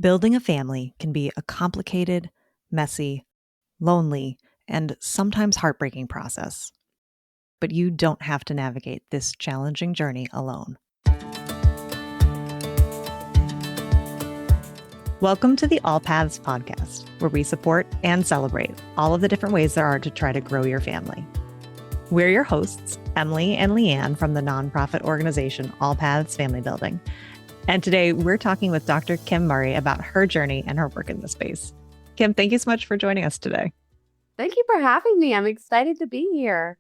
Building a family can be a complicated, messy, lonely, and sometimes heartbreaking process. But you don't have to navigate this challenging journey alone. Welcome to the All Paths podcast, where we support and celebrate all of the different ways there are to try to grow your family. We're your hosts, Emily and Leanne from the nonprofit organization All Paths Family Building. And today we're talking with Dr. Kim Murray about her journey and her work in this space. Kim, thank you so much for joining us today. Thank you for having me. I'm excited to be here.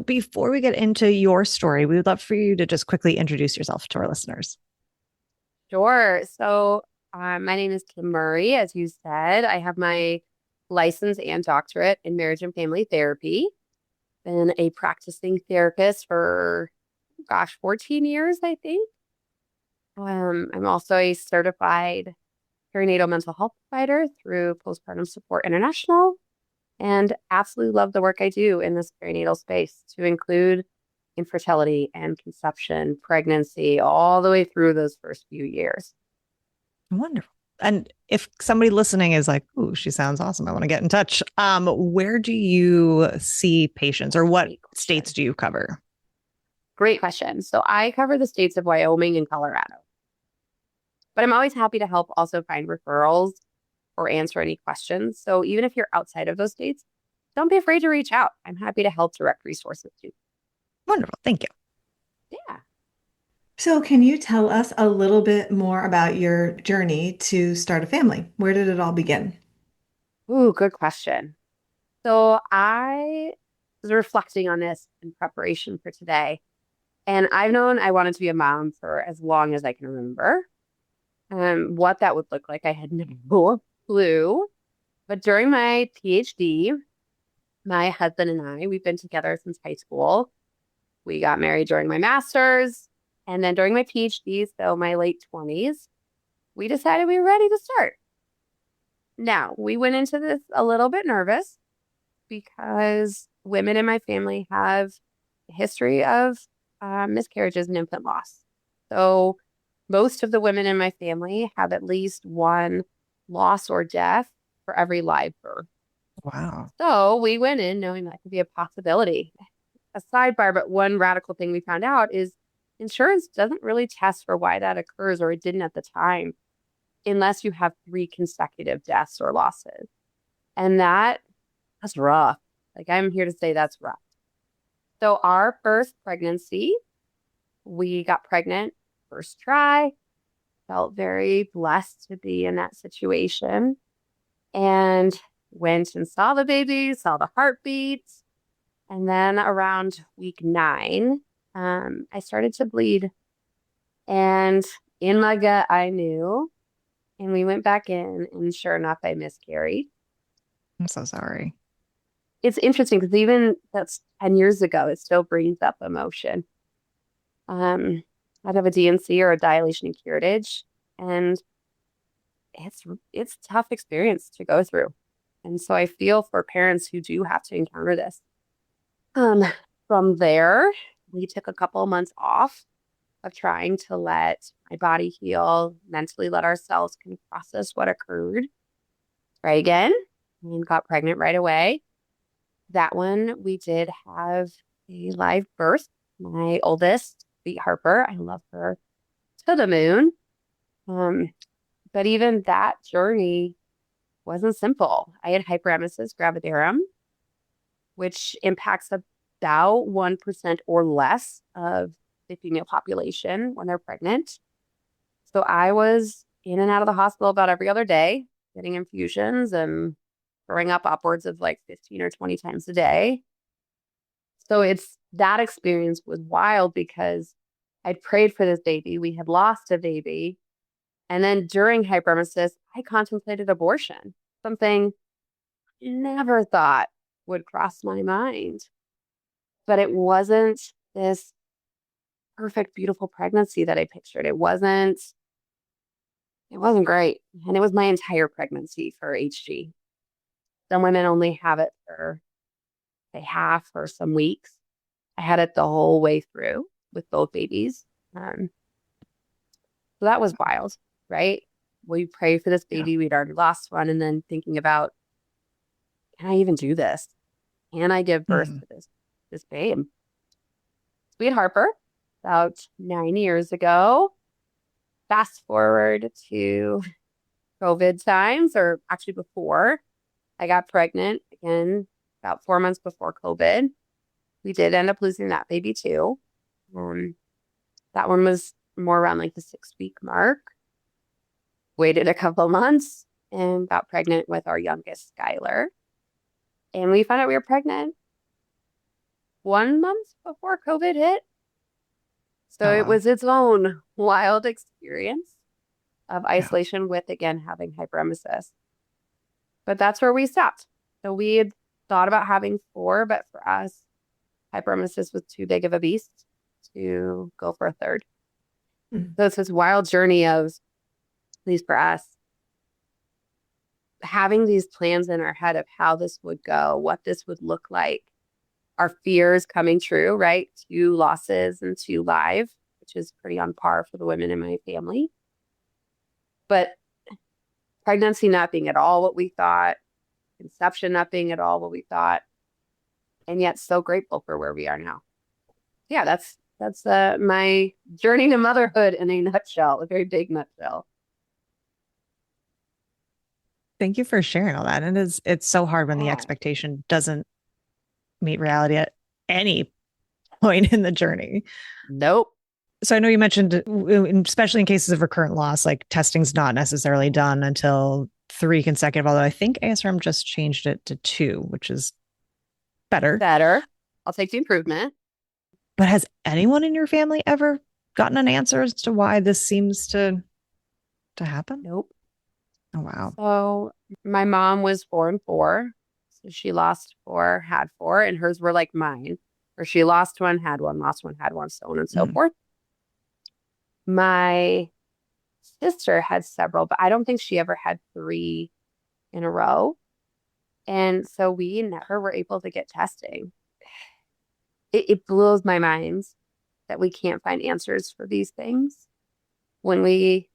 Before we get into your story, we would love for you to just quickly introduce yourself to our listeners. Sure. My name is Kim Murray, as you said. I have my license and doctorate in marriage and family therapy. Been a practicing therapist for, 14 years, I think. I'm also a certified perinatal mental health provider through Postpartum Support International, and absolutely love the work I do in this perinatal space, to include infertility and conception, pregnancy, all the way through those first few years. Wonderful. And if somebody listening is like, "Ooh, she sounds awesome, I want to get in touch," where do you see patients, or what states do you cover? Great question. So I cover the states of Wyoming and Colorado, but I'm always happy to help also find referrals or answer any questions. So even if you're outside of those states, don't be afraid to reach out. I'm happy to help direct resources too. Wonderful. Thank you. Yeah. So can you tell us a little bit more about your journey to start a family? Where did it all begin? Ooh, good question. So I was reflecting on this in preparation for today. And I've known I wanted to be a mom for as long as I can remember. What that would look like, I had no clue. But during my PhD, my husband and I, we've been together since high school. We got married during my master's. And then during my PhD, so my late 20s, we decided we were ready to start. Now, we went into this a little bit nervous because women in my family have a history of miscarriages and infant loss. So most of the women in my family have at least one loss or death for every live birth. Wow. So we went in knowing that could be a possibility. A sidebar, but one radical thing we found out is insurance doesn't really test for why that occurs, or it didn't at the time, unless you have 3 consecutive deaths or losses. And that's rough. Like, I'm here to say that's rough. So our first pregnancy, we got pregnant first try, felt very blessed to be in that situation, and went and saw the baby, saw the heartbeats. And then around week 9, I started to bleed. And in my gut, I knew. And we went back in, and sure enough, I miscarried. I'm so sorry. It's interesting because even that's 10 years ago, it still brings up emotion. I'd have a DNC, or a dilation and curettage, and it's a tough experience to go through. And so I feel for parents who do have to encounter this. From there, we took a couple of months off of trying to let my body heal, mentally let ourselves kind of process what occurred. Try again, and got pregnant right away. That one, we did have a live birth. My oldest, Sweet Harper, I love her to the moon. But even that journey wasn't simple. I had hyperemesis gravidarum, which impacts about 1% or less of the female population when they're pregnant. So I was in and out of the hospital about every other day, getting infusions and throwing up upwards of like 15 or 20 times a day. So that experience was wild because I'd prayed for this baby. We had lost a baby. And then during hyperemesis, I contemplated abortion, something I never thought would cross my mind. But it wasn't this perfect, beautiful pregnancy that I pictured. It wasn't great. And it was my entire pregnancy for HG. Some women only have it for, say, half or some weeks. I had it the whole way through with both babies. So that was wild, right? we pray for this baby. We'd already lost one. And then thinking about, can I even do this? Can I give birth to this babe? We had Harper about 9 years ago. Fast forward to COVID times, or actually before. I got pregnant again about 4 months before COVID. We did end up losing that baby too. That one was more around like the 6-week mark. Waited a couple months and got pregnant with our youngest, Skylar. And we found out we were pregnant 1 month before COVID hit. So it was its own wild experience of isolation with, again, having hyperemesis. But that's where we stopped. So we had thought about having 4, but for us, hyperemesis was too big of a beast to go for a third. So it's this wild journey of, at least for us, having these plans in our head of how this would go, what this would look like, our fears coming true, right? 2 losses and 2 live, which is pretty on par for the women in my family. But pregnancy not being at all what we thought, conception not being at all what we thought, and yet so grateful for where we are now. Yeah, that's my journey to motherhood in a nutshell, a very big nutshell. Thank you for sharing all that. And it's so hard when the expectation doesn't meet reality at any point in the journey. Nope. So I know you mentioned, especially in cases of recurrent loss, like testing's not necessarily done until 3 consecutive, although I think ASRM just changed it to 2, which is better. I'll take the improvement. But has anyone in your family ever gotten an answer as to why this seems to happen? Nope. Oh, wow. So my mom was 4 and 4. So she lost 4, had 4, and hers were like mine, where she lost 1, had 1, lost 1, had 1, so on and so forth. My sister had several, but I don't think she ever had 3 in a row. And so we never were able to get testing. It blows my mind that we can't find answers for these things when we,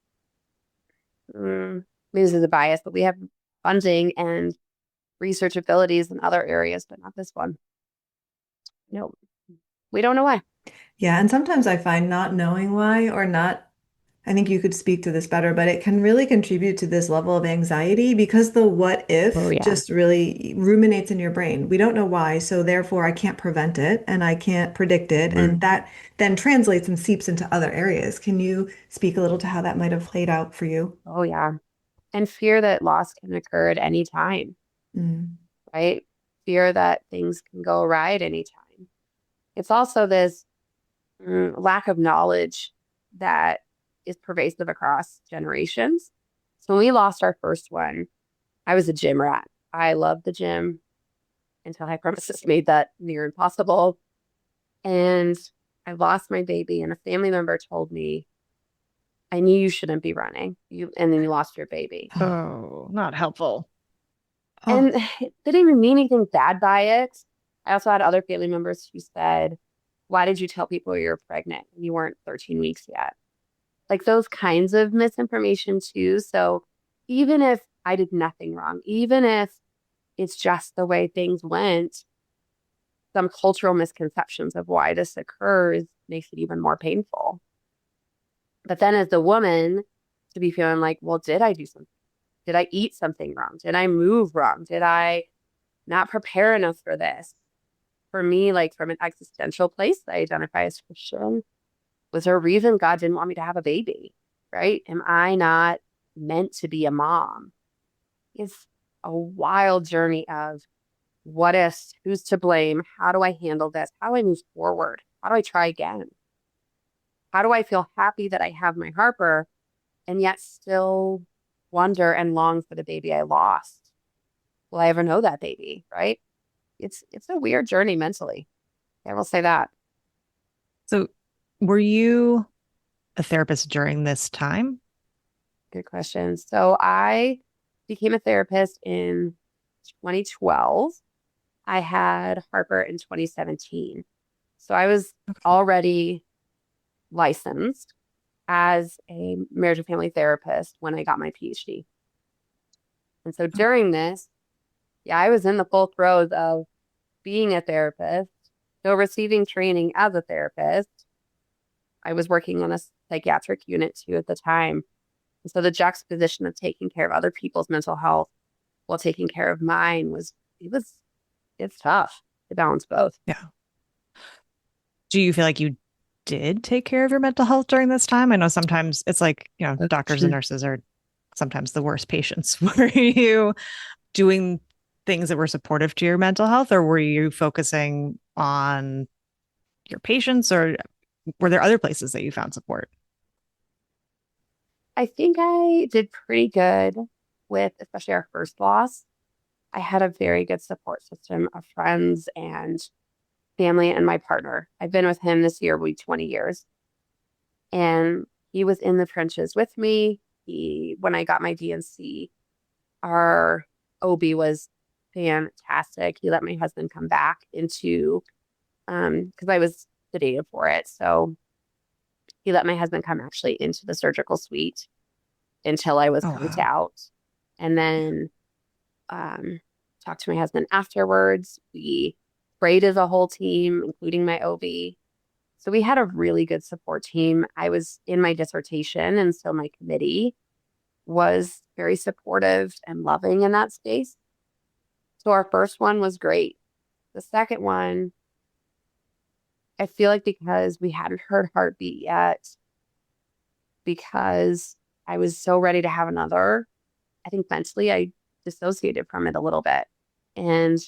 maybe this is a bias, but we have funding and research abilities in other areas, but not this one. No, we don't know why. Yeah, and sometimes I find not knowing why or not, I think you could speak to this better, but it can really contribute to this level of anxiety because the what if just really ruminates in your brain. We don't know why, so therefore I can't prevent it and I can't predict it. And that then translates and seeps into other areas. Can you speak a little to how that might have played out for you? Oh, yeah. And fear that loss can occur at any time, right? Fear that things can go awry at any time. It's also this lack of knowledge that is pervasive across generations. So when we lost our first one, I was a gym rat. I loved the gym until hyperemesis made that near impossible. And I lost my baby, and a family member told me, I knew you shouldn't be running. And then you lost your baby. Oh, not helpful. And it didn't even mean anything bad by it. I also had other family members who said, why did you tell people you were pregnant? You weren't 13 weeks yet. Like those kinds of misinformation too. So even if I did nothing wrong, even if it's just the way things went, some cultural misconceptions of why this occurs makes it even more painful. But then as a woman, to be feeling like, well, did I do something? Did I eat something wrong? Did I move wrong? Did I not prepare enough for this? For me, like from an existential place, I identify as Christian. Was there a reason God didn't want me to have a baby, right? Am I not meant to be a mom? It's a wild journey of what ifs, who's to blame? How do I handle this? How do I move forward? How do I try again? How do I feel happy that I have my Harper and yet still wonder and long for the baby I lost? Will I ever know that baby, right? It's a weird journey mentally. I will say that. So were you a therapist during this time? Good question. So I became a therapist in 2012. I had Harper in 2017. So I was already licensed. as a marriage and family therapist when I got my PhD. And so during this, I was in the full throes of being a therapist, so receiving training as a therapist. I was working on a psychiatric unit too at the time. And so the juxtaposition of taking care of other people's mental health while taking care of mine it's tough to balance both. Yeah. Do you feel like you did take care of your mental health during this time? I know sometimes it's like, doctors and nurses are sometimes the worst patients. Were you doing things that were supportive to your mental health, or were you focusing on your patients, or were there other places that you found support? I think I did pretty good with, especially our first loss. I had a very good support system of friends and family and my partner. I've been with him this year, will be 20 years. And he was in the trenches with me. When I got my DNC, our OB was fantastic. He let my husband come back into, because I was sedated for it. So he let my husband come actually into the surgical suite until I was conked out. And then talked to my husband afterwards. We prayed as a whole team, including my OB. So we had a really good support team. I was in my dissertation, and so my committee was very supportive and loving in that space. So our first one was great. The second one, I feel like because we hadn't heard heartbeat yet, because I was so ready to have another, I think mentally I dissociated from it a little bit. And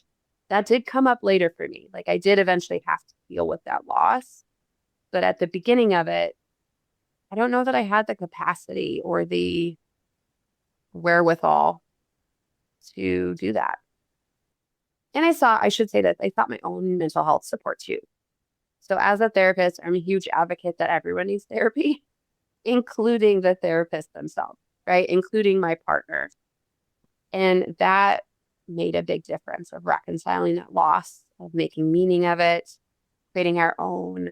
that did come up later for me. Like I did eventually have to deal with that loss. But at the beginning of it, I don't know that I had the capacity or the wherewithal to do that. And I should say that I thought my own mental health support too. So as a therapist, I'm a huge advocate that everyone needs therapy, including the therapist themselves, right? Including my partner. And that made a big difference of reconciling that loss, of making meaning of it, creating our own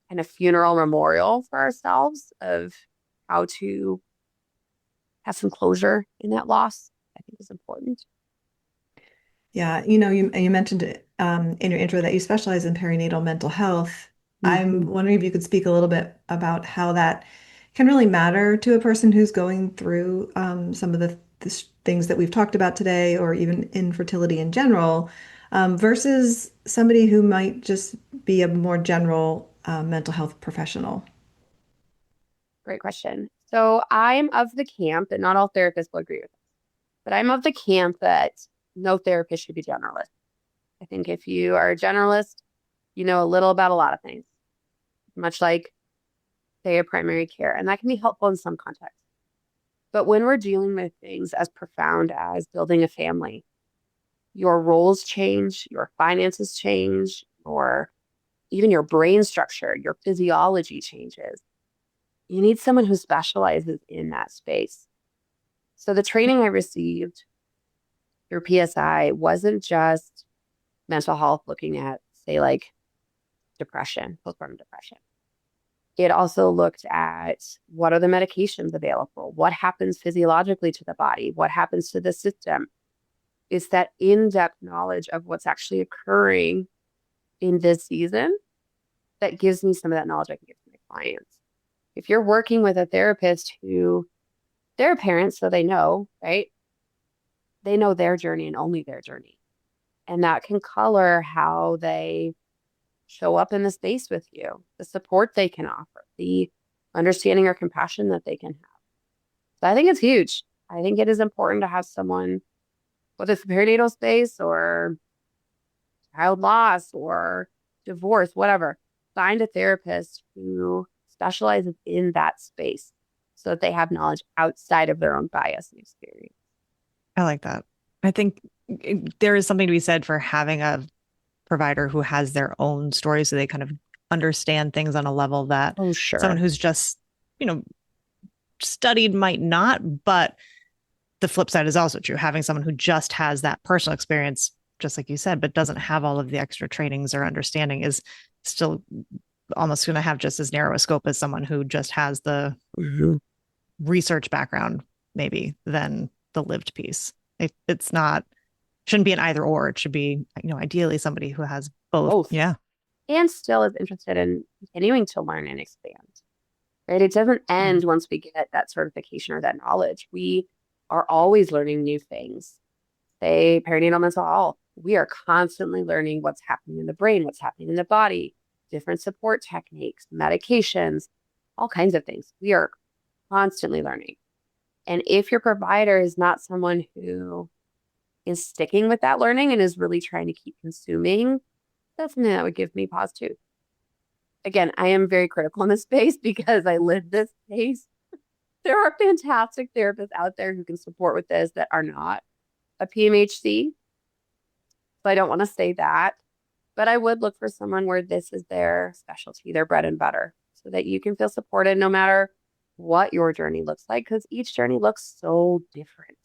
kind of funeral memorial for ourselves of how to have some closure in that loss, I think is important. Yeah, you mentioned it in your intro that you specialize in perinatal mental health. Mm-hmm. I'm wondering if you could speak a little bit about how that can really matter to a person who's going through some of the things that we've talked about today, or even infertility in general, versus somebody who might just be a more general mental health professional. Great question. So I'm of the camp, and not all therapists will agree with this, but I'm of the camp that no therapist should be generalist. I think if you are a generalist, you know a little about a lot of things, much like, say, a primary care, and that can be helpful in some contexts. But when we're dealing with things as profound as building a family, your roles change, your finances change, or even your brain structure, your physiology changes. You need someone who specializes in that space. So the training I received through PSI wasn't just mental health, looking at, say, like depression, postpartum depression. It also looked at what are the medications available, what happens physiologically to the body, what happens to the system. It's that in-depth knowledge of what's actually occurring in this season that gives me some of that knowledge I can give to my clients. If you're working with a therapist who, they're parents, so they know, right? They know their journey and only their journey. And that can color how they show up in the space with you, the support they can offer, the understanding or compassion that they can have. So I think it's huge. I think it is important to have someone, whether it's the perinatal space or child loss or divorce, whatever, find a therapist who specializes in that space so that they have knowledge outside of their own bias and experience. I like that. I think there is something to be said for having a provider who has their own story, so they kind of understand things on a level that someone who's just, studied might not. But the flip side is also true. Having someone who just has that personal experience, just like you said, but doesn't have all of the extra trainings or understanding, is still almost going to have just as narrow a scope as someone who just has the research background, maybe, than the lived piece. It's not, shouldn't be an either or. It should be, ideally somebody who has both. Yeah. And still is interested in continuing to learn and expand, right? It doesn't end once we get that certification or that knowledge. We are always learning new things. Say perinatal mental health. We are constantly learning what's happening in the brain, what's happening in the body, different support techniques, medications, all kinds of things. We are constantly learning. And if your provider is not someone who is sticking with that learning and is really trying to keep consuming, that's something that would give me pause too. Again, I am very critical in this space because I live this space. There are fantastic therapists out there who can support with this that are not a PMHC. So I don't want to say that, but I would look for someone where this is their specialty, their bread and butter, so that you can feel supported no matter what your journey looks like, because each journey looks so different.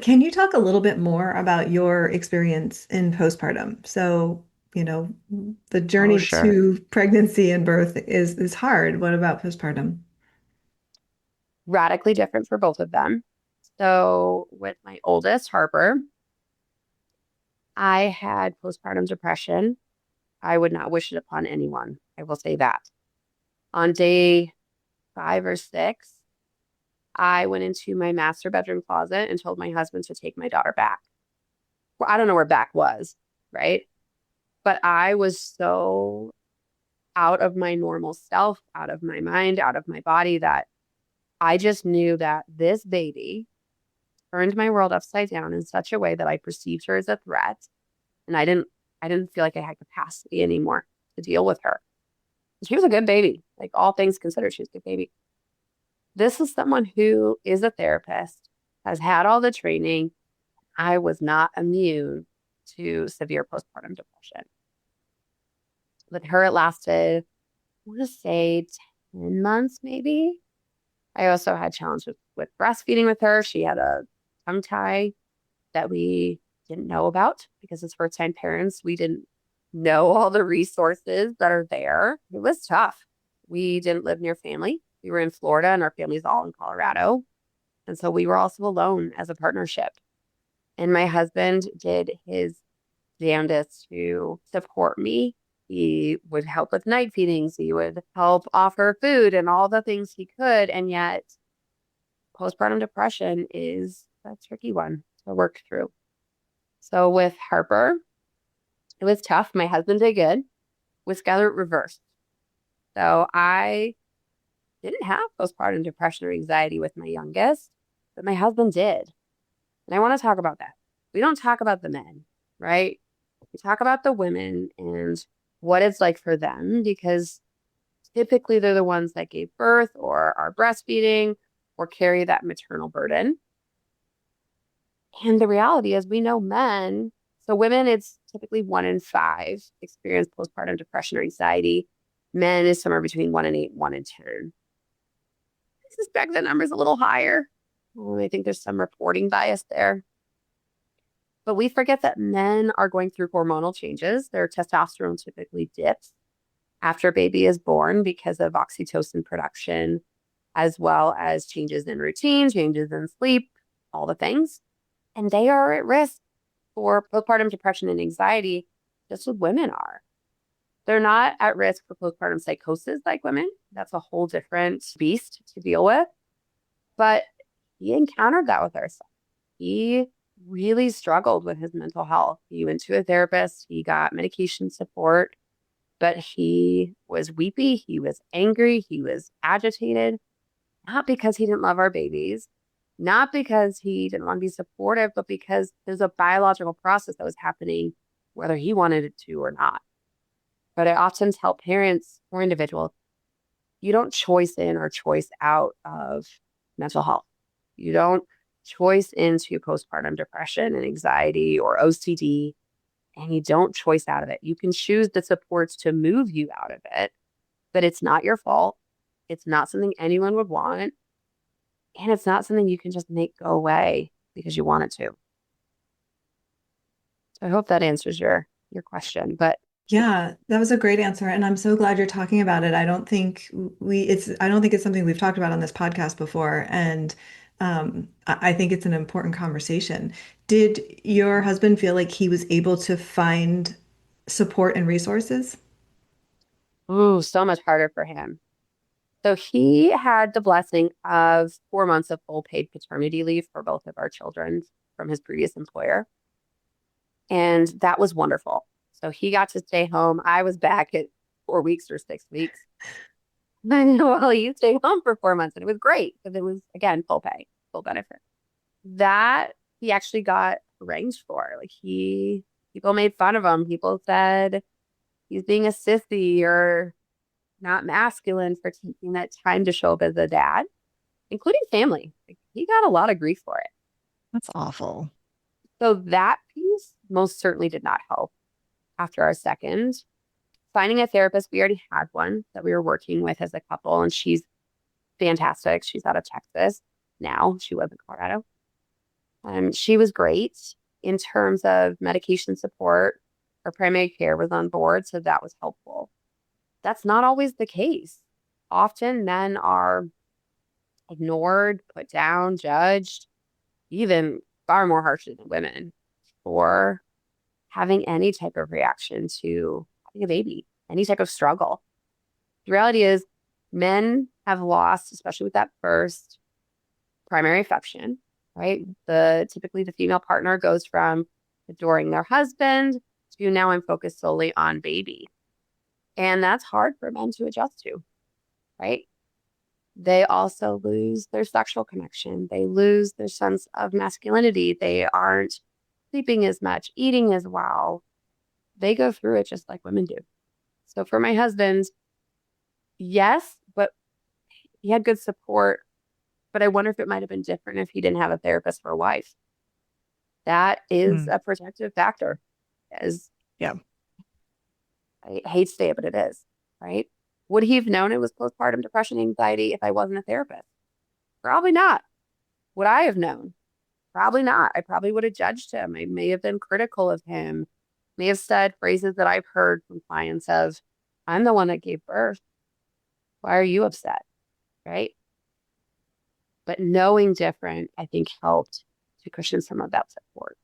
Can you talk a little bit more about your experience in postpartum? So, the journey to pregnancy and birth is hard. What about postpartum? Radically different for both of them. So with my oldest, Harper, I had postpartum depression. I would not wish it upon anyone. I will say that. On day 5 or 6, I went into my master bedroom closet and told my husband to take my daughter back. Well, I don't know where back was, right? But I was so out of my normal self, out of my mind, out of my body, that I just knew that this baby turned my world upside down in such a way that I perceived her as a threat. And I didn't feel like I had capacity anymore to deal with her. She was a good baby. Like, all things considered, she was a good baby. This is someone who is a therapist, has had all the training. I was not immune to severe postpartum depression. With her, it lasted, I want to say 10 months, maybe. I also had challenges with breastfeeding with her. She had a tongue tie that we didn't know about because as first-time parents, we didn't know all the resources that are there. It was tough. We didn't live near family. We were in Florida and our family's all in Colorado. And so we were also alone as a partnership. And my husband did his damnedest to support me. He would help with night feedings. He would help offer food and all the things he could. And yet postpartum depression is a tricky one to work through. So with Harper, it was tough. My husband did good. With Skylar, it reversed. So I didn't have postpartum depression or anxiety with my youngest, but my husband did. And I want to talk about that. We don't talk about the men, right? We talk about the women and what it's like for them, because typically they're the ones that gave birth or are breastfeeding or carry that maternal burden. And the reality is, we know men, so women, it's typically 1 in 5 experience postpartum depression or anxiety. Men is somewhere between 1 in 8, 1 in 10. I suspect the number's a little higher. I think there's some reporting bias there. But we forget that men are going through hormonal changes. Their testosterone typically dips after a baby is born because of oxytocin production, as well as changes in routine, changes in sleep, all the things. And they are at risk for postpartum depression and anxiety, just as women are. They're not at risk for postpartum psychosis like women. That's a whole different beast to deal with. But he encountered that with our son. He really struggled with his mental health. He went to a therapist. He got medication support, but he was weepy. He was angry. He was agitated, not because he didn't love our babies, not because he didn't want to be supportive, but because there's a biological process that was happening, whether he wanted it to or not. But I often tell parents or individuals, you don't choice in or choice out of mental health. You don't choice into postpartum depression and anxiety or OCD, and you don't choice out of it. You can choose the supports to move you out of it, but it's not your fault. It's not something anyone would want. And it's not something you can just make go away because you want it to. So I hope that answers your question. But Yeah, that was a great answer, and I'm so glad you're talking about it. I don't think it's something we've talked about on this podcast before, and I think it's an important conversation. Did your husband feel like he was able to find support and resources? Ooh, so much harder for him. So he had the blessing of 4 months of full paid paternity leave for both of our children from his previous employer. And that was wonderful. So he got to stay home. I was back at 4 weeks or 6 weeks. Well, he stayed home for 4 months and it was great because it was, again, full pay, full benefit. That he actually got arranged for. People made fun of him. People said he's being a sissy or not masculine for taking that time to show up as a dad, including family. Like, he got a lot of grief for it. That's awful. So that piece most certainly did not help after our second. Finding a therapist, we already had one that we were working with as a couple, and she's fantastic. She's out of Texas now. She was in Colorado. She was great in terms of medication support. Her primary care was on board, so that was helpful. That's not always the case. Often men are ignored, put down, judged, even far more harshly than women for having any type of reaction to having a baby, any type of struggle. The reality is, men have lost, especially with that first primary affection, right? Typically the female partner goes from adoring their husband to now I'm focused solely on baby. And that's hard for men to adjust to, right? They also lose their sexual connection. They lose their sense of masculinity. They aren't sleeping as much, eating as well. They go through it just like women do. So for my husband, yes, but he had good support. But I wonder if it might have been different if he didn't have a therapist for a wife. That is a protective factor. As Yeah. I hate to say it, but it is, right? Would he have known it was postpartum depression, anxiety if I wasn't a therapist? Probably not. Would I have known? Probably not. I probably would have judged him. I may have been critical of him, may have said phrases that I've heard from clients of, I'm the one that gave birth. Why are you upset? Right? But knowing different, I think, helped to cushion some of that support.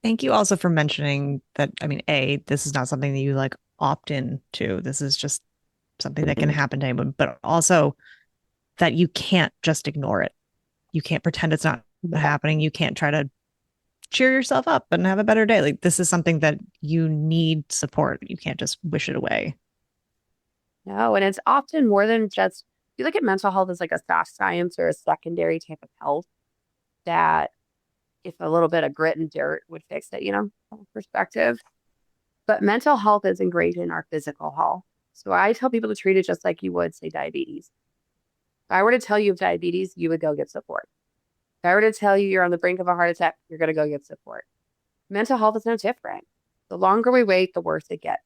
Thank you also for mentioning that. I mean, this is not something that you like opt in to. This is just something that can happen to anyone, but also that you can't just ignore it. You can't pretend it's not happening. You can't try to cheer yourself up and have a better day. Like, this is something that you need support. You can't just wish it away. No, and it's often more than just, you look at mental health as like a soft science or a secondary type of health that if a little bit of grit and dirt would fix it, from perspective. But mental health is ingrained in our physical health. So I tell people to treat it just like you would, say, diabetes. If I were to tell you of diabetes, you would go get support. If I were to tell you you're on the brink of a heart attack, you're going to go get support. Mental health is no different. The longer we wait, the worse it gets.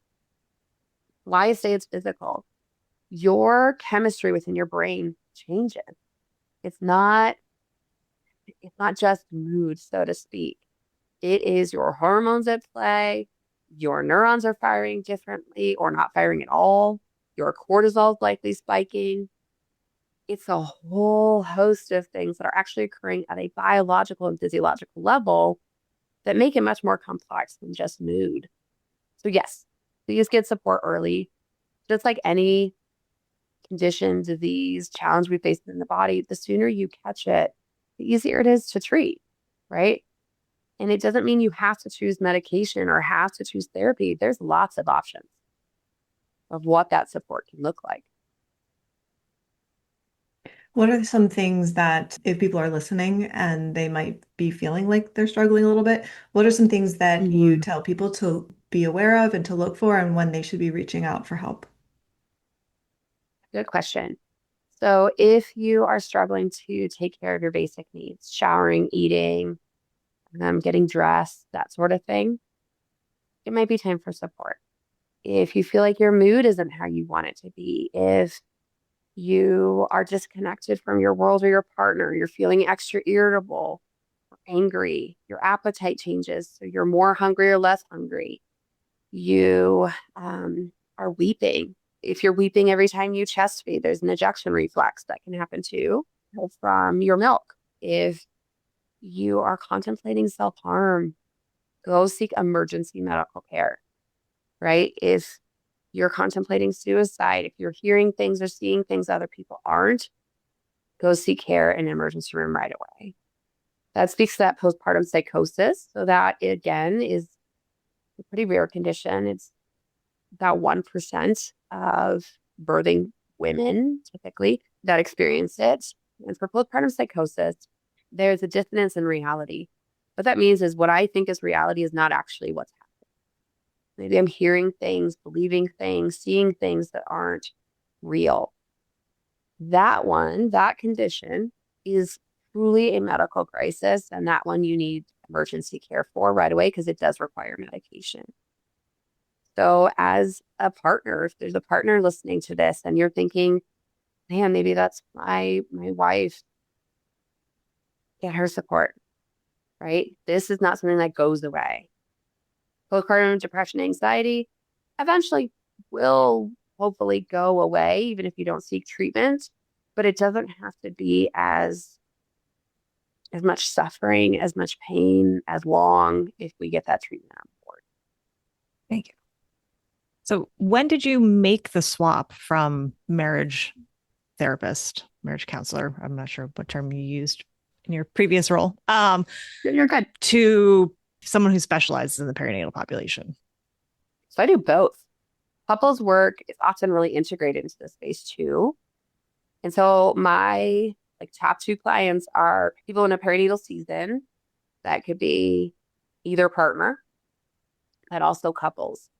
Why I say it's physical. Your chemistry within your brain changes. It's not just mood, so to speak. It is your hormones at play. Your neurons are firing differently or not firing at all. Your cortisol is likely spiking. It's a whole host of things that are actually occurring at a biological and physiological level that make it much more complex than just mood. So yes, please get support early. Just like any condition, disease, challenge we face in the body, the sooner you catch it, the easier it is to treat, right? And it doesn't mean you have to choose medication or have to choose therapy. There's lots of options of what that support can look like. What are some things that if people are listening and they might be feeling like they're struggling a little bit, what are some things that you tell people to be aware of and to look for and when they should be reaching out for help? Good question. So if you are struggling to take care of your basic needs, showering, eating, getting dressed, that sort of thing, it might be time for support. If you feel like your mood isn't how you want it to be, if you are disconnected from your world or your partner, you're feeling extra irritable or angry, your appetite changes, so you're more hungry or less hungry, you are weeping. If you're weeping every time you chest feed, there's an ejection reflex that can happen too from your milk. If you are contemplating self-harm, go seek emergency medical care, right? If you're contemplating suicide, if you're hearing things or seeing things other people aren't, go seek care in an emergency room right away. That speaks to that postpartum psychosis. So that, again, is a pretty rare condition. It's about 1% of birthing women, typically, that experience it. And for postpartum psychosis, there's a dissonance in reality. What that means is what I think is reality is not actually what's happening. Maybe I'm hearing things, believing things, seeing things that aren't real. That condition is truly a medical crisis, and that one you need emergency care for right away because it does require medication. So as a partner, if there's a partner listening to this and you're thinking, man, maybe that's my wife, get her support, right? This is not something that goes away. Postpartum depression, anxiety eventually will hopefully go away, even if you don't seek treatment, but it doesn't have to be as much suffering, as much pain, as long if we get that treatment on board. Thank you. So when did you make the swap from marriage therapist, marriage counselor, I'm not sure what term you used in your previous role, You're good, to someone who specializes in the perinatal population? So I do both. Couples work is often really integrated into this space too. And so my top two clients are people in a perinatal season. That could be either partner, but also couples.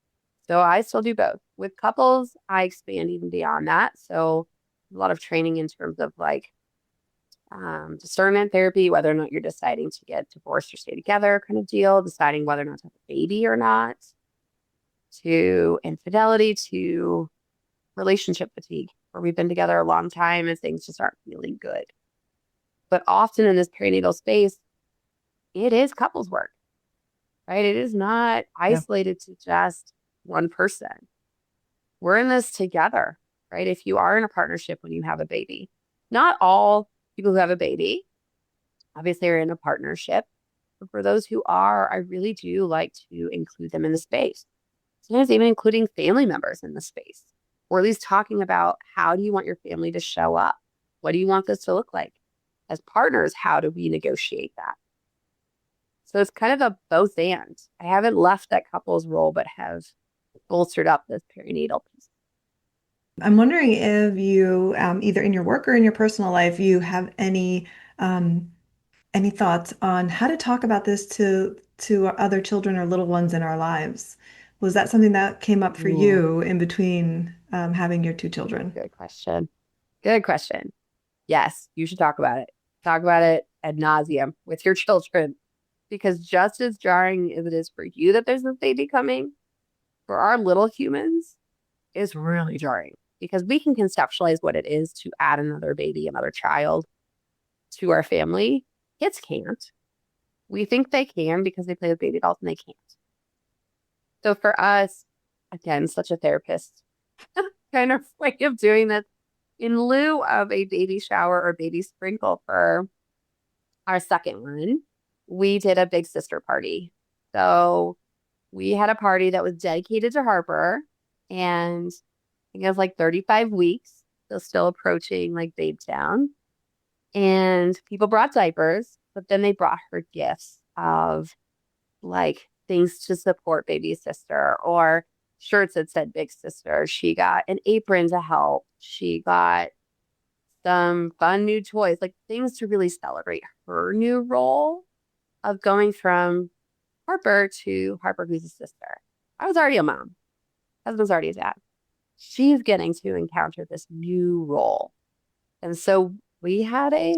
So I still do both. With couples, I expand even beyond that. So a lot of training in terms of discernment therapy, whether or not you're deciding to get divorced or stay together kind of deal, deciding whether or not to have a baby or not, to infidelity, to relationship fatigue, where we've been together a long time and things just aren't feeling good. But often in this perinatal space, it is couples work, right? It is not isolated to just one person. We're in this together, right? If you are in a partnership when you have a baby, not all people who have a baby, obviously, are in a partnership. But for those who are, I really do like to include them in the space. Sometimes even including family members in the space, or at least talking about how do you want your family to show up? What do you want this to look like? As partners, how do we negotiate that? So it's kind of a both and. I haven't left that couples role, but have bolstered up this perinatal piece. I'm wondering if you, either in your work or in your personal life, you have any thoughts on how to talk about this to other children or little ones in our lives? Was that something that came up for you in between having your two children? Good question. Good question. Yes, you should talk about it. Talk about it ad nauseum with your children, because just as jarring as it is for you that there's this baby coming, for our little humans, is really jarring, because we can conceptualize what it is to add another baby, another child to our family. Kids can't. We think they can because they play with baby dolls, and they can't. So for us, again, such a therapist kind of way of doing this, in lieu of a baby shower or baby sprinkle for our second one, we did a big sister party. So we had a party that was dedicated to Harper, and I think it was 35 weeks, so still approaching babe town. And people brought diapers, but then they brought her gifts of things to support baby sister, or shirts that said big sister. She got an apron to help. She got some fun new toys, things to really celebrate her new role of going from Harper to Harper, who's a sister. I was already a mom. Husband was already a dad. She's getting to encounter this new role. And so we had a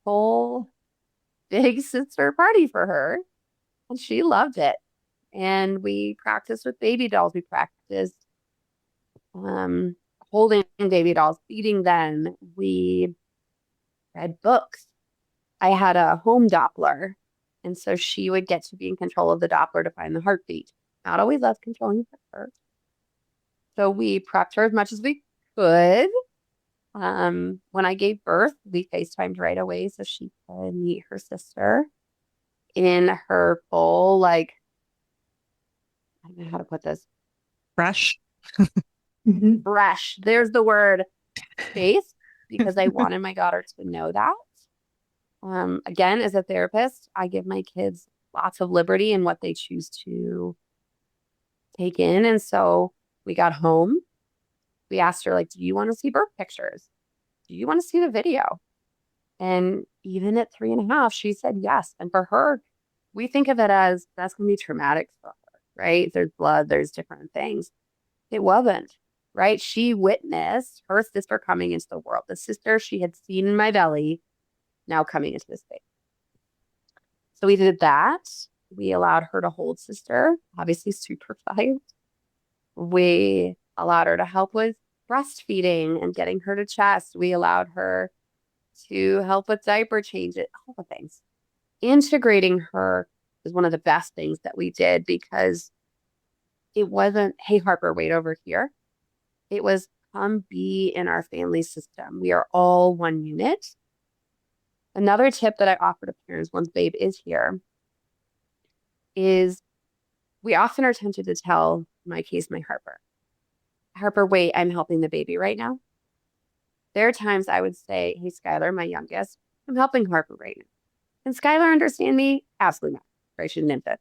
whole big sister party for her, and she loved it. And we practiced with baby dolls. We practiced holding baby dolls, feeding them. We read books. I had a home Doppler, and so she would get to be in control of the Doppler to find the heartbeat. not always us controlling her. So we prepped her as much as we could. When I gave birth, we FaceTimed right away so she could meet her sister in her full, like, I don't know how to put this. Fresh. Fresh. There's the word, face, because I wanted my daughter to know that. Again, as a therapist, I give my kids lots of liberty in what they choose to take in. And so we got home. We asked her, like, do you want to see birth pictures? Do you want to see the video? And even at 3.5, she said yes. And for her, we think of it as that's going to be traumatic for her, right? There's blood, there's different things. It wasn't, right? She witnessed her sister coming into the world, the sister she had seen in my belly, now coming into this space. So we did that. We allowed her to hold sister, obviously supervised. We allowed her to help with breastfeeding and getting her to chest. We allowed her to help with diaper changes, all the things. Integrating her is one of the best things that we did because it wasn't, hey, Harper, wait over here. It was, come be in our family system. We are all one unit. Another tip that I offer to parents once babe is here is we often are tempted to tell, in my case, my Harper, wait, I'm helping the baby right now. There are times I would say, hey, Skylar, my youngest, I'm helping Harper right now. Can Skylar understand me? Absolutely not. Right? She didn't it.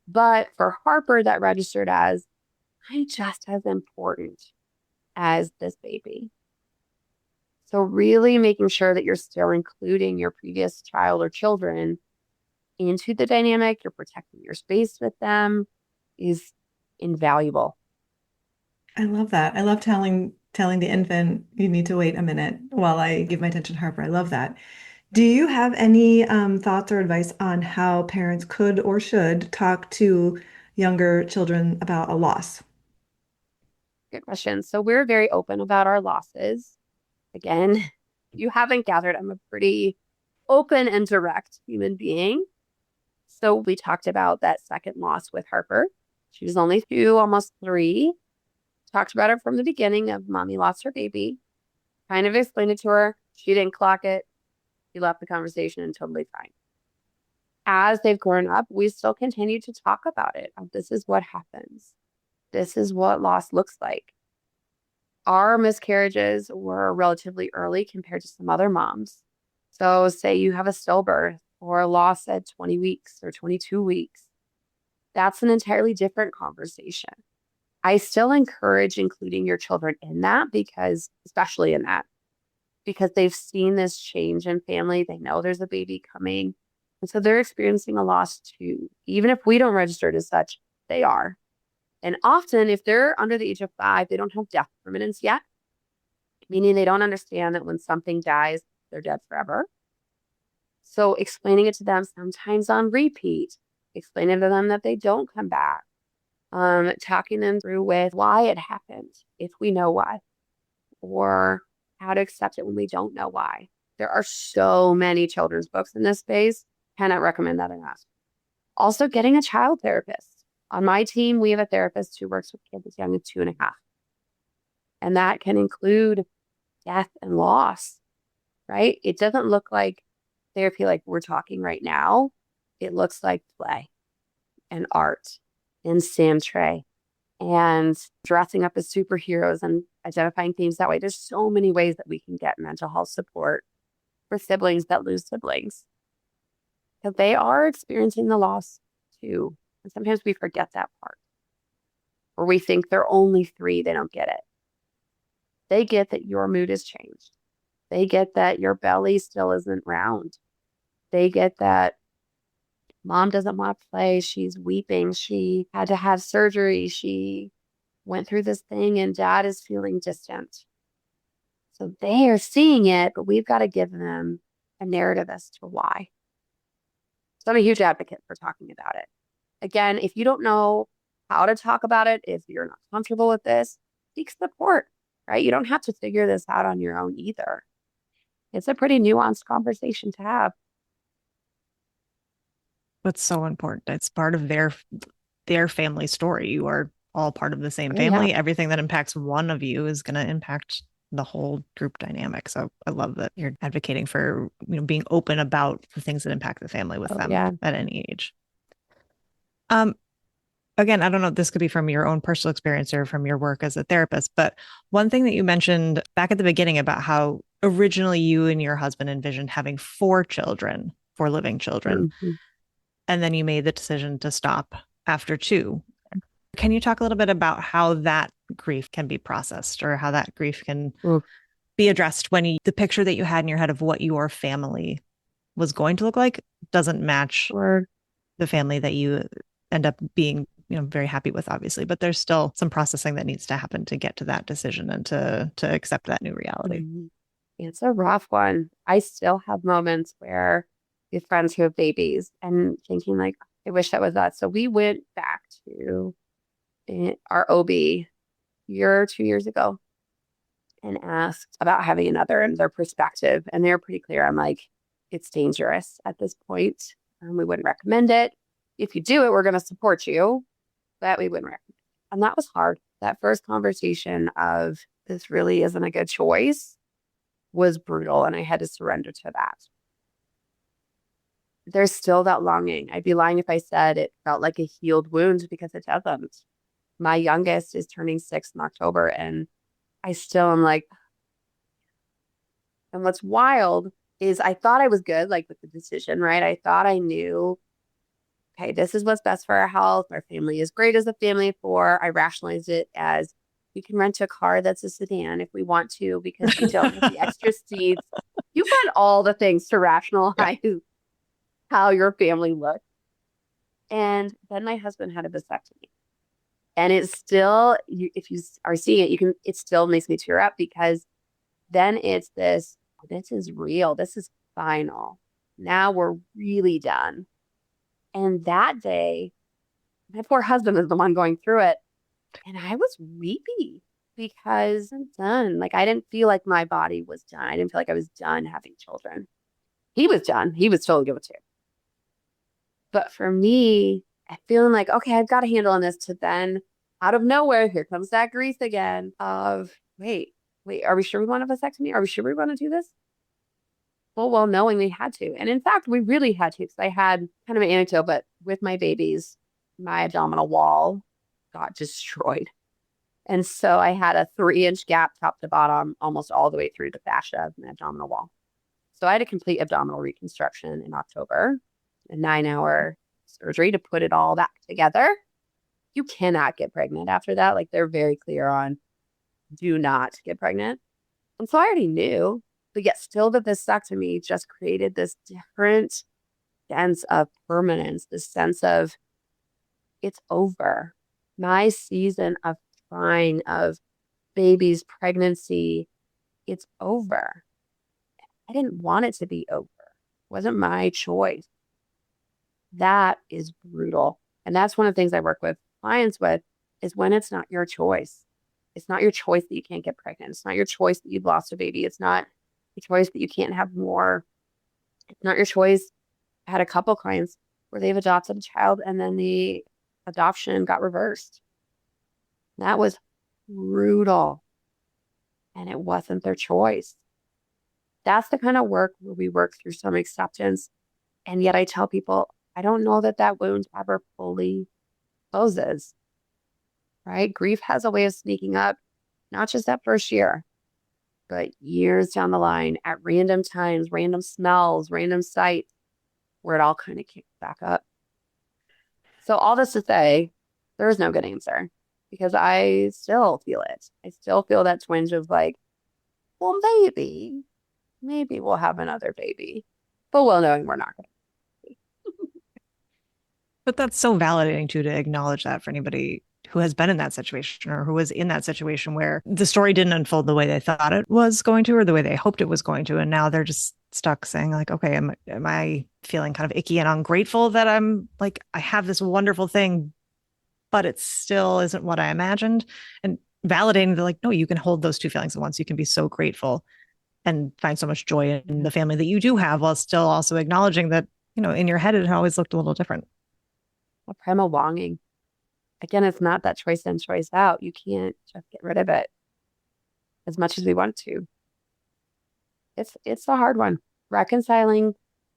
But for Harper, that registered as, I'm just as important as this baby. So really making sure that you're still including your previous child or children into the dynamic, you're protecting your space with them is invaluable. I love that. I love telling the infant you need to wait a minute while I give my attention to Harper. I love that. Do you have any thoughts or advice on how parents could or should talk to younger children about a loss? Good question. So we're very open about our losses. Again, if you haven't gathered, I'm a pretty open and direct human being. So we talked about that second loss with Harper. She was only 2, almost 3. Talked about it from the beginning of mommy lost her baby. Kind of explained it to her. She didn't clock it. She left the conversation and totally fine. As they've grown up, we still continue to talk about it. This is what happens. This is what loss looks like. Our miscarriages were relatively early compared to some other moms. So say you have a stillbirth or a loss at 20 weeks or 22 weeks. That's an entirely different conversation. I still encourage including your children in that because, especially in that, because they've seen this change in family. They know there's a baby coming. And so they're experiencing a loss too. Even if we don't register it as such, they are. And often, if they're under the age of 5, they don't have death permanence yet, meaning they don't understand that when something dies, they're dead forever. So explaining it to them sometimes on repeat, explaining to them that they don't come back, talking them through with why it happened, if we know why, or how to accept it when we don't know why. There are so many children's books in this space. Cannot recommend that enough. Also, getting a child therapist. On my team, we have a therapist who works with kids as young as 2.5. And that can include death and loss, right? It doesn't look like therapy like we're talking right now. It looks like play and art and sand tray and dressing up as superheroes and identifying themes that way. There's so many ways that we can get mental health support for siblings that lose siblings because they are experiencing the loss too. And sometimes we forget that part, or we think they're only 3, they don't get it. They get that your mood has changed. They get that your belly still isn't round. They get that mom doesn't want to play. She's weeping. She had to have surgery. She went through this thing and dad is feeling distant. So they are seeing it, but we've got to give them a narrative as to why. So I'm a huge advocate for talking about it. Again, if you don't know how to talk about it, if you're not comfortable with this, seek support, right? You don't have to figure this out on your own either. It's a pretty nuanced conversation to have. That's so important. It's part of their their family story. You are all part of the same family. Yeah. Everything that impacts one of you is going to impact the whole group dynamic. So I love that you're advocating for, being open about the things that impact the family with them at any age. Again, I don't know if this could be from your own personal experience or from your work as a therapist, but one thing that you mentioned back at the beginning about how originally you and your husband envisioned having 4 living children, and then you made the decision to stop after 2. Can you talk a little bit about how that grief can be processed, or how that grief can be addressed when the picture that you had in your head of what your family was going to look like doesn't match the family that you end up being very happy with, obviously, but there's still some processing that needs to happen to get to that decision and to accept that new reality. It's a rough one. I still have moments where with friends who have babies and thinking like, I wish that was us. So we went back to our OB year or 2 years ago and asked about having another and their perspective. And they're pretty clear. I'm like, it's dangerous at this point. We wouldn't recommend it. If you do it, we're going to support you, but we wouldn't recommend it. And that was hard. That first conversation of this really isn't a good choice was brutal. And I had to surrender to that. There's still that longing. I'd be lying if I said it felt like a healed wound, because it doesn't. My youngest is turning 6 in October, and I still am like, and what's wild is I thought I was good, like with the decision, right? I thought I knew, okay, this is what's best for our health. Our family is great as a family of 4. I rationalized it as we can rent a car that's a sedan if we want to, because we don't have the extra seats. You find all the things to rationalize how your family looks. And then my husband had a vasectomy. And it's still, if you are seeing it, it still makes me tear up, because then it's this is real. This is final. Now we're really done. And that day, my poor husband is the one going through it. And I was weepy because I'm done. Like, I didn't feel like my body was done. I didn't feel like I was done having children. He was done. He was totally good with 2. But for me, I feeling like, okay, I've got a handle on this, to then out of nowhere, here comes that grief again of, wait, are we sure we want a vasectomy? Are we sure we want to do this? Well, knowing we had to. And in fact, we really had to, because I had kind of an anecdote, but with my babies, my abdominal wall got destroyed. And so I had a 3-inch gap top to bottom, almost all the way through the fascia of my abdominal wall. So I had a complete abdominal reconstruction in October, a 9-hour surgery to put it all back together. You cannot get pregnant after that. Like, they're very clear on, do not get pregnant. And so I already knew, but yet still the vasectomy just created this different sense of permanence, this sense of it's over. My season of trying, of baby's pregnancy, it's over. I didn't want it to be over. It wasn't my choice. That is brutal. And that's one of the things I work with clients with, is when it's not your choice. It's not your choice that you can't get pregnant. It's not your choice that you've lost a baby. It's not your choice that you can't have more. It's not your choice. I had a couple clients where they've adopted a child and then the adoption got reversed. That was brutal. And it wasn't their choice. That's the kind of work where we work through some acceptance. And yet I tell people, I don't know that wound ever fully closes, right? Grief has a way of sneaking up, not just that first year, but years down the line, at random times, random smells, random sights, where it all kind of kicks back up. So all this to say, there is no good answer, because I still feel it. I still feel that twinge of like, well, maybe we'll have another baby, but well knowing we're not going to. But that's so validating too, to acknowledge that for anybody who has been in that situation, or who was in that situation where the story didn't unfold the way they thought it was going to, or the way they hoped it was going to. And now they're just stuck saying like, okay, am I feeling kind of icky and ungrateful that I'm like, I have this wonderful thing, but it still isn't what I imagined. And validating that, like, no, you can hold those 2 feelings at once. You can be so grateful and find so much joy in the family that you do have, while still also acknowledging that, in your head, it always looked a little different. A primal longing. Again, it's not that choice in, choice out. You can't just get rid of it as much as we want to. It's a hard one. Reconciling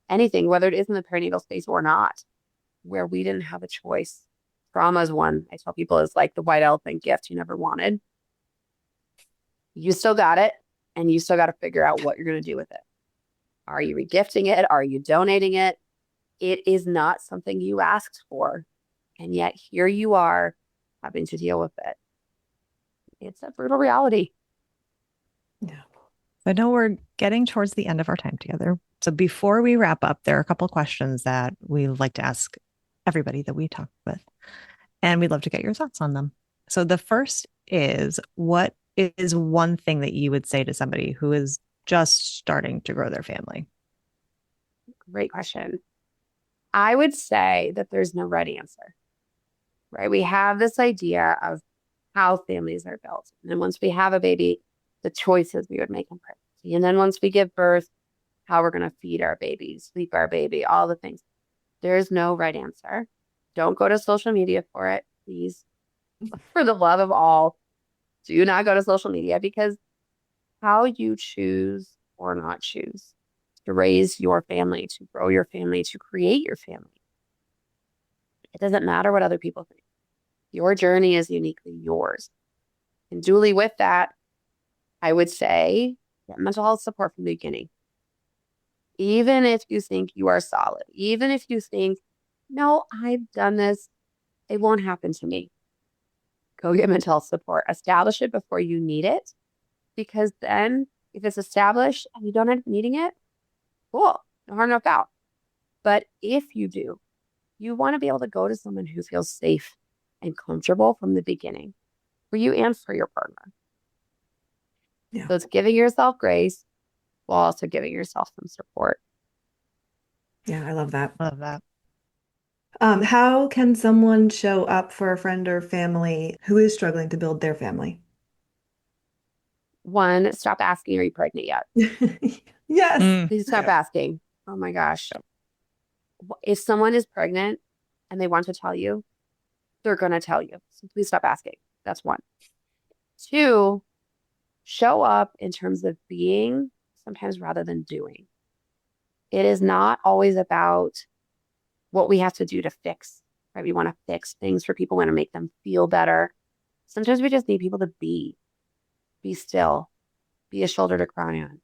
anything, whether it is in the perinatal space or not, where we didn't have a choice. Trauma is one I tell people is like the white elephant gift you never wanted. You still got it, and you still got to figure out what you're going to do with it. Are you regifting it? Are you donating it? It is not something you asked for, and yet here you are having to deal with it. It's a brutal reality. Yeah. I know we're getting towards the end of our time together. So before we wrap up, there are a couple of questions that we like to ask everybody that we talk with, and we'd love to get your thoughts on them. So the first is, what is one thing that you would say to somebody who is just starting to grow their family? Great question. I would say that there's no right answer, right? We have this idea of how families are built. And then once we have a baby, the choices we would make in pregnancy. And then once we give birth, how we're going to feed our baby, sleep our baby, all the things. There's no right answer. Don't go to social media for it, please. For the love of all, do not go to social media, because how you choose or not choose to raise your family, to grow your family, to create your family, it doesn't matter what other people think. Your journey is uniquely yours. And duly with that, I would say get mental health support from the beginning. Even if you think you are solid, even if you think, no, I've done this, it won't happen to me. Go get mental health support. Establish it before you need it, because then if it's established and you don't end up needing it, cool, no harm, no foul. But if you do, you want to be able to go to someone who feels safe and comfortable from the beginning for you and for your partner. Yeah. So it's giving yourself grace while also giving yourself some support. Yeah, I love that. Love that. How can someone show up for a friend or family who is struggling to build their family? One, stop asking, are you pregnant yet? Yes. Please stop asking. Oh my gosh. If someone is pregnant and they want to tell you, they're going to tell you. So please stop asking. That's one. Two, show up in terms of being sometimes rather than doing. It is not always about what we have to do to fix, right? We want to fix things for people, we want to make them feel better. Sometimes we just need people to be still, be a shoulder to cry on,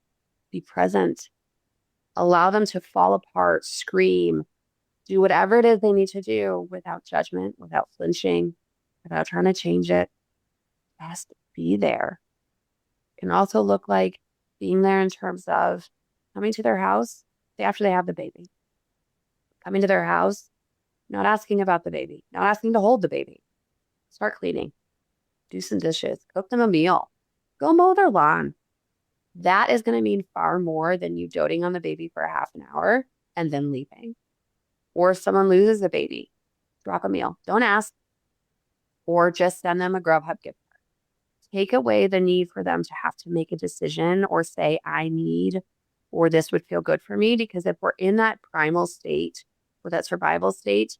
be present, allow them to fall apart, scream, do whatever it is they need to do without judgment, without flinching, without trying to change it. Just be there. It can also look like being there in terms of coming to their house after they have the baby. Coming to their house, not asking about the baby, not asking to hold the baby. Start cleaning, do some dishes, cook them a meal, go mow their lawn. That is going to mean far more than you doting on the baby for a half an hour and then leaving. Or if someone loses a baby, drop a meal. Don't ask. Or just send them a Grubhub gift card. Take away the need for them to have to make a decision or say, I need, or this would feel good for me. Because if we're in that primal state or that survival state,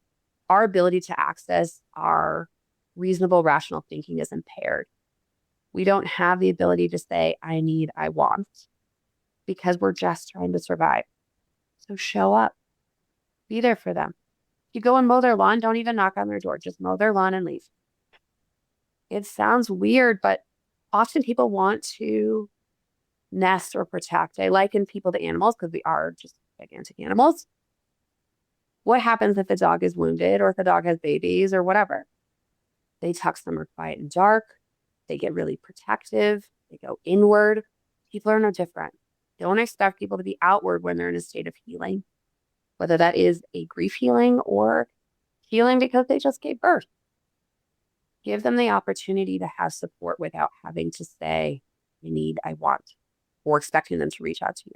our ability to access our reasonable, rational thinking is impaired. We don't have the ability to say, I need, I want, because we're just trying to survive. So show up, be there for them. If you go and mow their lawn, don't even knock on their door, just mow their lawn and leave. It sounds weird, but often people want to nest or protect. I liken people to animals because we are just gigantic animals. What happens if a dog is wounded or if a dog has babies or whatever? They tuck somewhere quiet and dark. They get really protective. They go inward. People are no different. Don't expect people to be outward when they're in a state of healing, whether that is a grief healing or healing because they just gave birth. Give them the opportunity to have support without having to say, I need, I want, or expecting them to reach out to you.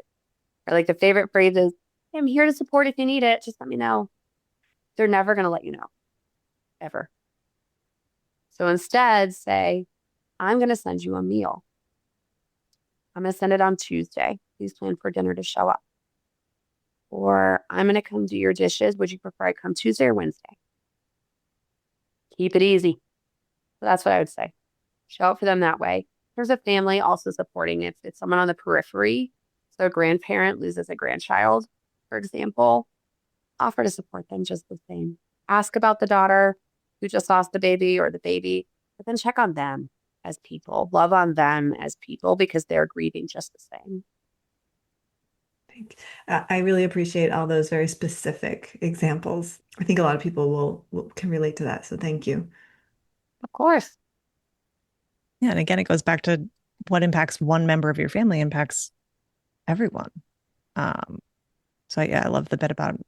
Or like the favorite phrase is, I'm here to support if you need it. Just let me know. They're never going to let you know, ever. So instead, say, I'm going to send you a meal. I'm going to send it on Tuesday. Please plan for dinner to show up. Or I'm going to come do your dishes. Would you prefer I come Tuesday or Wednesday? Keep it easy. So that's what I would say. Show up for them that way. There's a family also supporting if it's someone on the periphery. So a grandparent loses a grandchild, for example, offer to support them just the same. Ask about the daughter who just lost the baby or the baby, but then check on them as people. Love on them as people because they're grieving just the same. I really appreciate all those very specific examples. I think a lot of people can relate to that. So thank you. Of course. Yeah. And again, it goes back to what impacts one member of your family impacts everyone. So yeah, I love the bit about,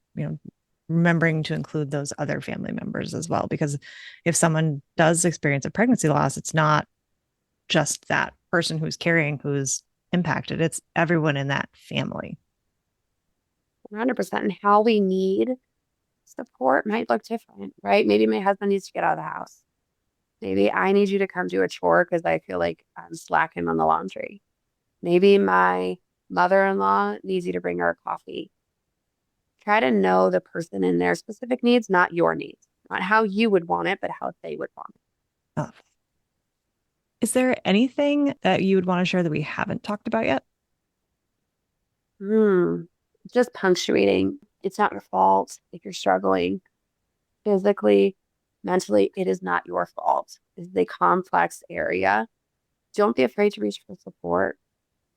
remembering to include those other family members as well, because if someone does experience a pregnancy loss, it's not just that person who's carrying who's impacted. It's everyone in that family. 100%. And how we need support might look different, right? Maybe my husband needs to get out of the house. Maybe I need you to come do a chore because I feel like I'm slacking on the laundry. Maybe my mother-in-law needs you to bring her a coffee. Try to know the person and their specific needs, not your needs, not how you would want it, but how they would want it. Oh. Is there anything that you would want to share that we haven't talked about yet? Just punctuating. It's not your fault if you're struggling physically, mentally. It is not your fault. This is a complex area. Don't be afraid to reach for support.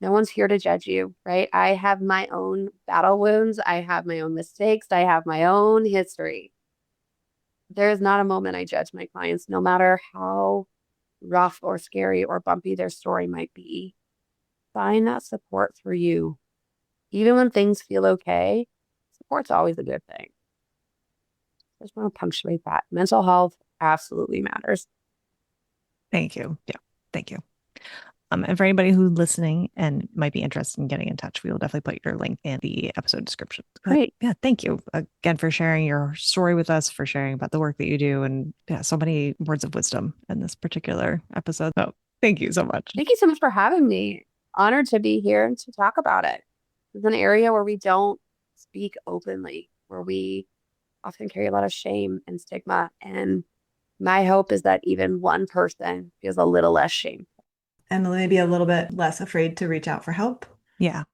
No one's here to judge you, right? I have my own battle wounds. I have my own mistakes. I have my own history. There is not a moment I judge my clients, no matter how rough or scary or bumpy their story might be. Find that support for you. Even when things feel okay, support's always a good thing. I just want to punctuate that. Mental health absolutely matters. Thank you. Yeah, thank you. And for anybody who's listening and might be interested in getting in touch, we will definitely put your link in the episode description. Great. Yeah, thank you again for sharing your story with us, for sharing about the work that you do, and so many words of wisdom in this particular episode. So thank you so much. Thank you so much for having me. Honored to be here and to talk about it. It's an area where we don't speak openly, where we often carry a lot of shame and stigma. And my hope is that even one person feels a little less shame. And maybe a little bit less afraid to reach out for help. Yeah.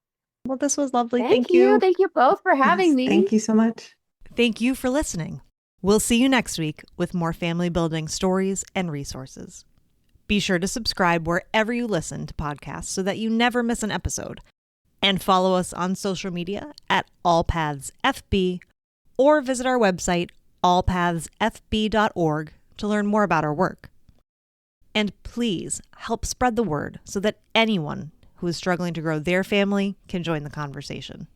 Well, this was lovely. Thank you. Thank you both for having me. Thank you so much. Thank you for listening. We'll see you next week with more family building stories and resources. Be sure to subscribe wherever you listen to podcasts so that you never miss an episode. And follow us on social media at allpathsfb or visit our website allpathsfb.org to learn more about our work. And please help spread the word so that anyone who is struggling to grow their family can join the conversation.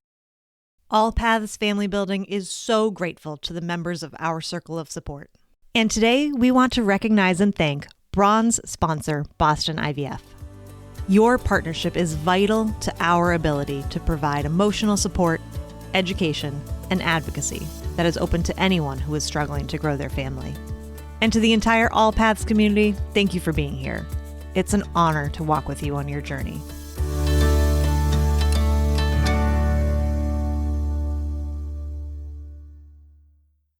All Paths Family Building is so grateful to the members of our circle of support. And today we want to recognize and thank bronze sponsor Boston IVF. Your partnership is vital to our ability to provide emotional support, education, and advocacy that is open to anyone who is struggling to grow their family. And to the entire All Paths community, thank you for being here. It's an honor to walk with you on your journey.